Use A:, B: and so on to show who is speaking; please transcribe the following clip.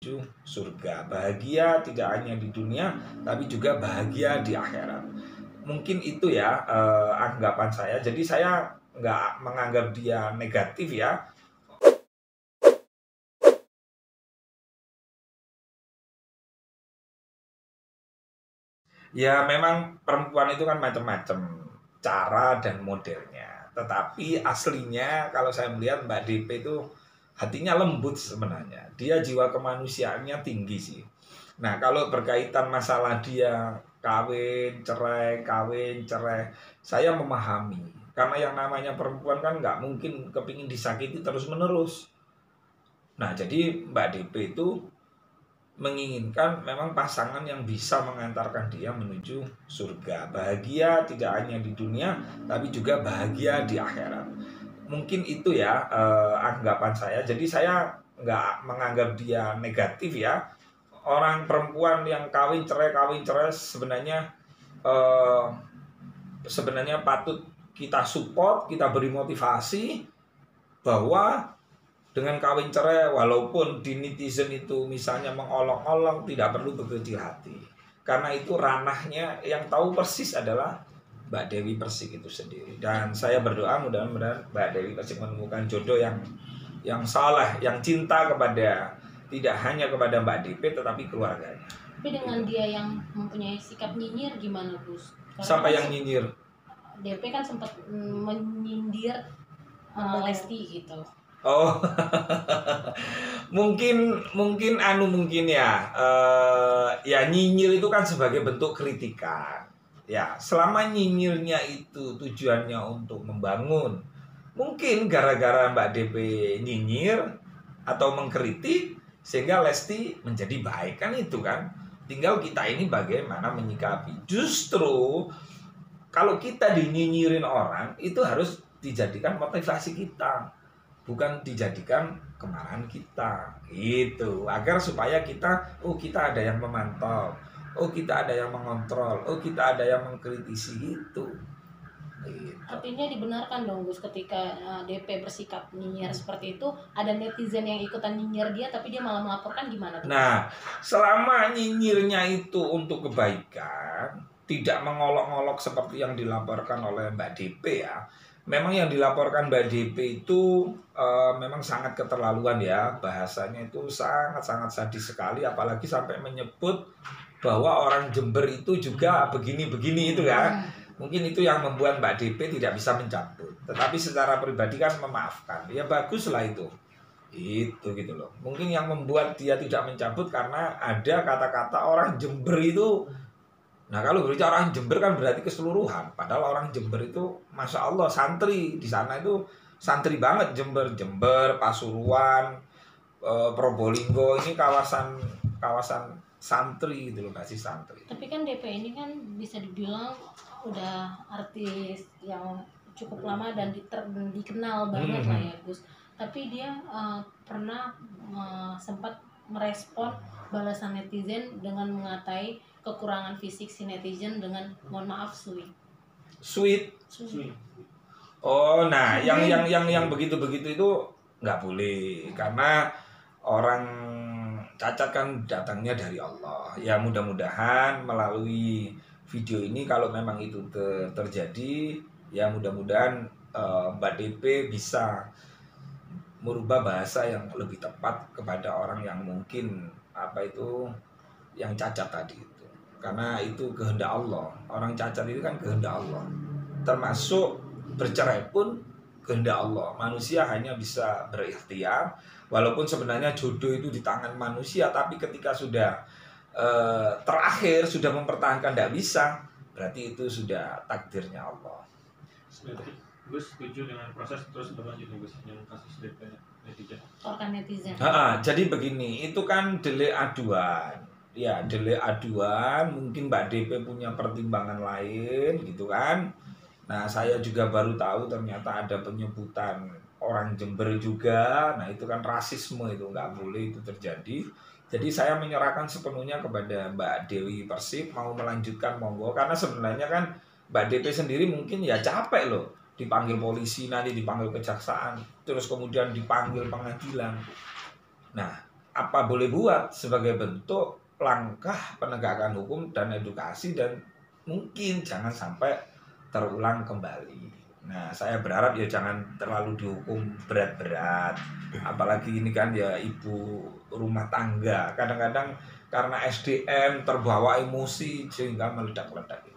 A: menuju surga. Bahagia tidak hanya di dunia, tapi juga bahagia di akhirat. Mungkin itu ya anggapan saya. Jadi saya nggak menganggap dia negatif ya. Ya memang perempuan itu kan macam-macam cara dan modelnya. Tetapi aslinya kalau saya melihat Mbak DP itu hatinya lembut sebenarnya. Dia jiwa kemanusiaannya tinggi sih. Nah kalau berkaitan masalah dia kawin cerai, saya memahami. Karena yang namanya perempuan kan nggak mungkin kepingin disakiti terus-menerus. Nah jadi Mbak DP itu menginginkan memang pasangan yang bisa mengantarkan dia menuju surga. Bahagia tidak hanya di dunia, tapi juga bahagia di akhirat. Mungkin itu ya anggapan saya. Jadi saya nggak menganggap dia negatif ya. Orang perempuan yang kawin cerai sebenarnya sebenarnya patut kita support, kita beri motivasi bahwa dengan kawin cerai, walaupun di netizen itu misalnya mengolok-olok, tidak perlu berkecil hati. Karena itu ranahnya yang tahu persis adalah Mbak Dewi Persik itu sendiri. Dan saya berdoa mudah-mudahan Mbak Dewi Persik menemukan jodoh yang saleh, yang cinta kepada tidak hanya kepada Mbak DP tetapi keluarganya.
B: Tapi dengan dia yang mempunyai sikap nyinyir gimana, Gus?
A: Siapa yang nyinyir?
B: DP kan sempat menyindir Lesti gitu.
A: Oh, mungkin ya, ya nyinyir itu kan sebagai bentuk kritikan. Ya, selama nyinyirnya itu tujuannya untuk membangun, mungkin gara-gara Mbak DP nyinyir atau mengkritik sehingga Lesti menjadi baik kan itu kan. Tinggal kita ini bagaimana menyikapi. Justru kalau kita dinyinyirin orang itu harus dijadikan motivasi kita, bukan dijadikan kemarahan kita gitu, agar supaya kita kita ada yang memantau, kita ada yang mengontrol, kita ada yang mengkritisi gitu.
B: Artinya dibenarkan dong Gus ketika DP bersikap nyinyir seperti itu, ada netizen yang ikutan nyinyir dia tapi dia malah melaporkan, gimana tuh?
A: Nah, selama nyinyirnya itu untuk kebaikan, tidak mengolok-olok seperti yang dilaporkan oleh Mbak DP ya. Memang yang dilaporkan Mbak DP itu memang sangat keterlaluan ya. Bahasanya itu sangat-sangat sadis sekali. Apalagi sampai menyebut bahwa orang Jember itu juga begini-begini itu ya. Mungkin itu yang membuat Mbak DP tidak bisa mencabut. Tetapi secara pribadi kan memaafkan. Ya baguslah itu. Itu gitu loh. Mungkin yang membuat dia tidak mencabut karena ada kata-kata orang Jember itu. Nah kalau berbicara orang Jember kan berarti keseluruhan. Padahal orang Jember itu Masya Allah santri. Di sana itu santri banget Jember. Pasuruan, Probolinggo. Ini kawasan santri gitu loh. Masih santri.
B: Tapi kan DP ini kan bisa dibilang udah artis yang cukup lama dan dikenal banget lah ya Gus. Tapi dia pernah sempat merespon balasan netizen dengan mengatai kekurangan fisik si netizen dengan mohon maaf
A: Sweet. Oh, nah yang begitu-begitu itu nggak boleh karena orang cacat kan datangnya dari Allah. Ya mudah-mudahan melalui video ini kalau memang itu terjadi, ya mudah-mudahan Mbak DP bisa merubah bahasa yang lebih tepat kepada orang yang mungkin yang cacat tadi itu. Karena itu kehendak Allah. Orang cacat itu kan kehendak Allah. Termasuk bercerai pun kehendak Allah. Manusia hanya bisa berikhtiar. Walaupun sebenarnya jodoh itu di tangan manusia, tapi ketika sudah terakhir sudah mempertahankan tidak bisa, berarti itu sudah takdirnya Allah.
C: Gus setuju dengan proses terus berlanjut Gus yang kasus netizen.
B: Netizen.
A: Jadi begini, itu kan delik aduan. Ya, delik aduan, mungkin Mbak DP punya pertimbangan lain gitu kan. Nah, saya juga baru tahu ternyata ada penyebutan orang Jember juga. Nah, itu kan rasisme, itu nggak boleh itu terjadi. Jadi saya menyerahkan sepenuhnya kepada Mbak Dewi Persik, mau melanjutkan monggo. Karena sebenarnya kan Mbak DP sendiri mungkin ya capek loh. Dipanggil polisi, nanti dipanggil kejaksaan, terus kemudian dipanggil pengadilan. Nah, apa boleh buat sebagai bentuk langkah penegakan hukum dan edukasi, dan mungkin jangan sampai terulang kembali. Nah, saya berharap ya jangan terlalu dihukum berat-berat. Apalagi ini kan ya ibu rumah tangga. Kadang-kadang karena SDM terbawa emosi sehingga meledak-ledak.